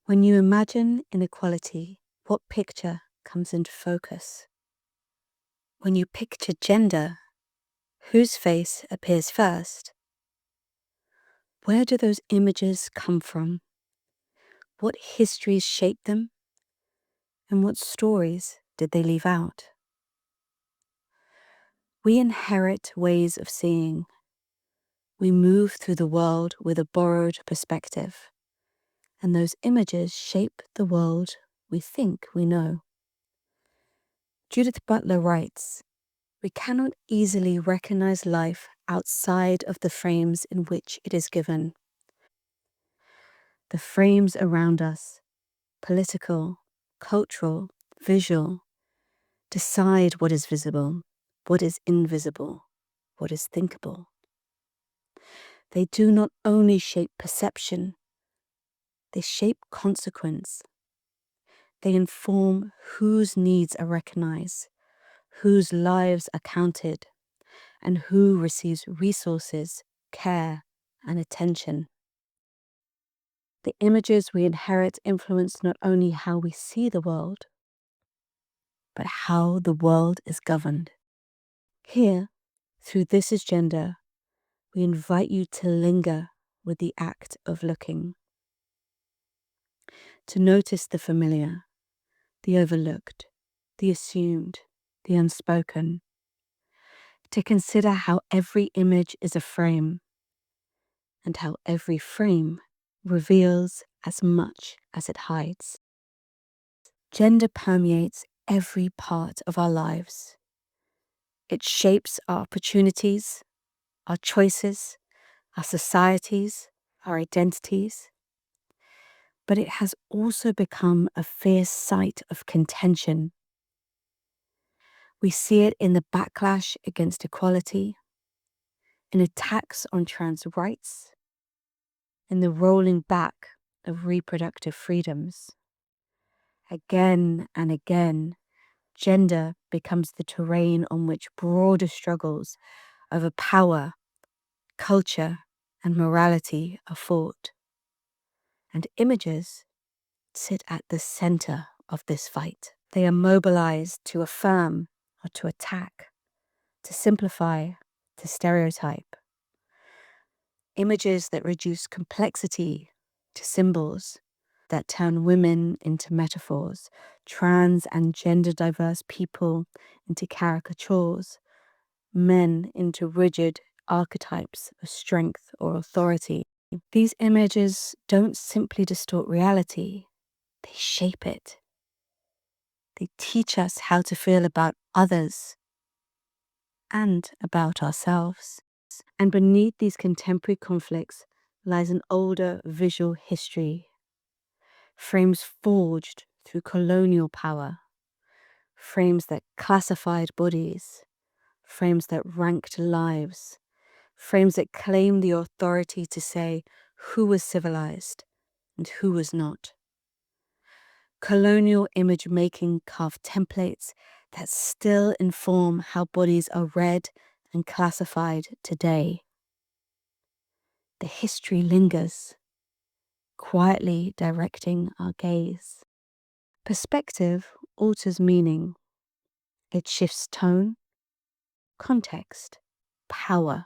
When you imagine inequality, what picture comes into focus? When you picture gender, whose face appears first? Where do those images come from? What histories shaped them? And what stories did they leave out? We inherit ways of seeing. We move through the world with a borrowed perspective, and those images shape the world we think we know. Judith Butler writes, "We cannot easily recognize life outside of the frames in which it is given. The frames around us, political, cultural, visual, decide what is visible, what is invisible, what is thinkable. They do not only shape perception, they shape consequence. They inform whose needs are recognized, whose lives are counted, and who receives resources, care, and attention. The images we inherit influence not only how we see the world, but how the world is governed. Here, through This Is Gender, we invite you to linger with the act of looking, to notice the familiar, the overlooked, the assumed, the unspoken, to consider how every image is a frame, and how every frame reveals as much as it hides. Gender permeates every part of our lives. It shapes our opportunities, our choices, our societies, our identities. But it has also become a fierce site of contention. We see it in the backlash against equality, in attacks on trans rights, in the rolling back of reproductive freedoms. Again and again, gender becomes the terrain on which broader struggles over power, culture, and morality are fought. And images sit at the center of this fight. They are mobilized to affirm or to attack, to simplify, to stereotype. Images that reduce complexity to symbols, that turn women into metaphors, trans and gender diverse people into caricatures, men into rigid archetypes of strength or authority. These images don't simply distort reality, they shape it. They teach us how to feel about others and about ourselves. And beneath these contemporary conflicts lies an older visual history, frames forged through colonial power, frames that classified bodies, frames that ranked lives, frames that claimed the authority to say who was civilized and who was not. Colonial image making carved templates that still inform how bodies are read and classified today. The history lingers, quietly directing our gaze. Perspective alters meaning. It shifts tone, context, power.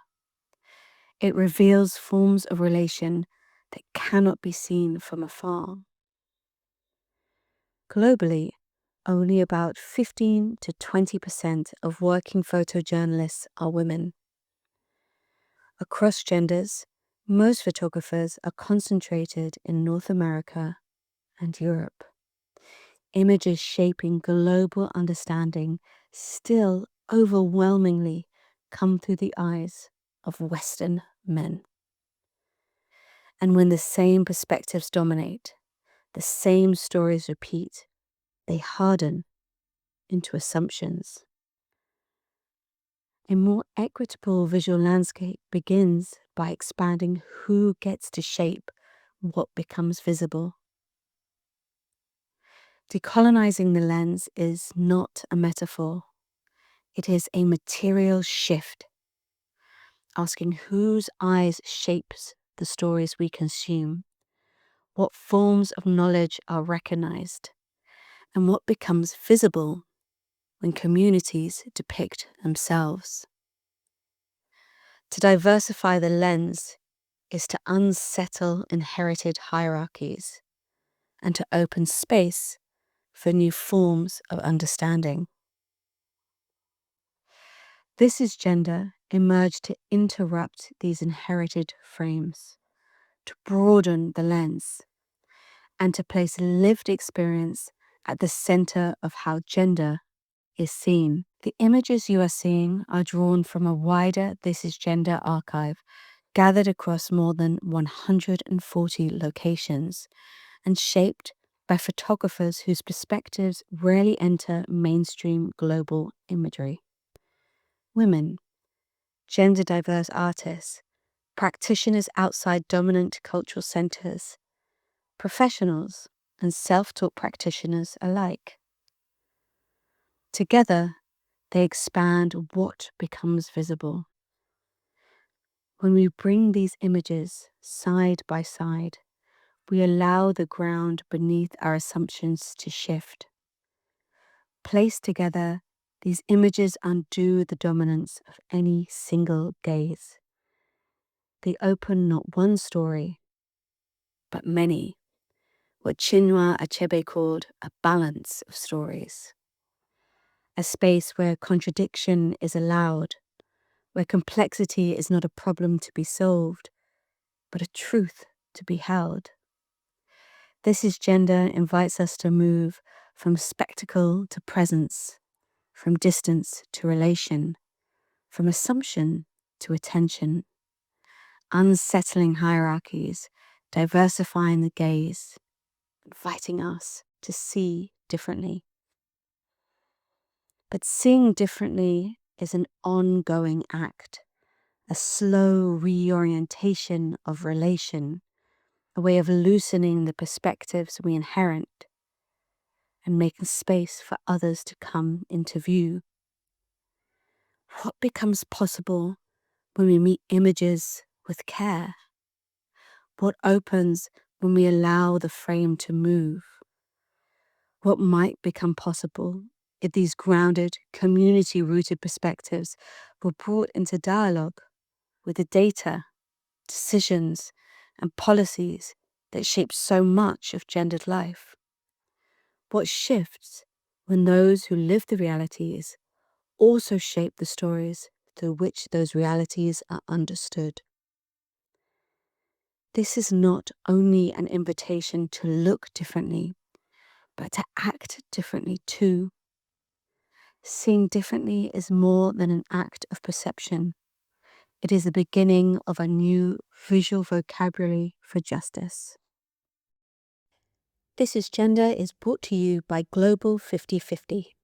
It reveals forms of relation that cannot be seen from afar. Globally, only about 15 to 20% of working photojournalists are women. Across genders, most photographers are concentrated in North America and Europe. Images shaping global understanding still overwhelmingly come through the eyes of Western men. And when the same perspectives dominate, the same stories repeat, they harden into assumptions. A more equitable visual landscape begins by expanding who gets to shape what becomes visible. Decolonizing the lens is not a metaphor. It is a material shift, asking whose eyes shapes the stories we consume, what forms of knowledge are recognized, and what becomes visible when communities depict themselves. To diversify the lens is to unsettle inherited hierarchies and to open space for new forms of understanding. This is gender emerged to interrupt these inherited frames, to broaden the lens, and to place lived experience at the center of how gender is seen. The images you are seeing are drawn from a wider This Is Gender archive gathered across more than 140 locations and shaped by photographers whose perspectives rarely enter mainstream global imagery. Women, gender diverse artists, practitioners outside dominant cultural centers, professionals, and self-taught practitioners alike. Together, they expand what becomes visible. When we bring these images side by side, we allow the ground beneath our assumptions to shift. Placed together, these images undo the dominance of any single gaze. They open not one story, but many, what Chinua Achebe called a balance of stories. A space where contradiction is allowed, where complexity is not a problem to be solved, but a truth to be held. This Is Gender invites us to move from spectacle to presence, from distance to relation, from assumption to attention, unsettling hierarchies, diversifying the gaze, inviting us to see differently. But seeing differently is an ongoing act, a slow reorientation of relation, a way of loosening the perspectives we inherit and making space for others to come into view. What becomes possible when we meet images with care? What opens when we allow the frame to move? What might become possible if these grounded, community-rooted perspectives were brought into dialogue with the data, decisions, and policies that shape so much of gendered life? What shifts when those who live the realities also shape the stories through which those realities are understood? This is not only an invitation to look differently, but to act differently too. Seeing differently is more than an act of perception. It is the beginning of a new visual vocabulary for justice. This Is Gender is brought to you by Global 50/50.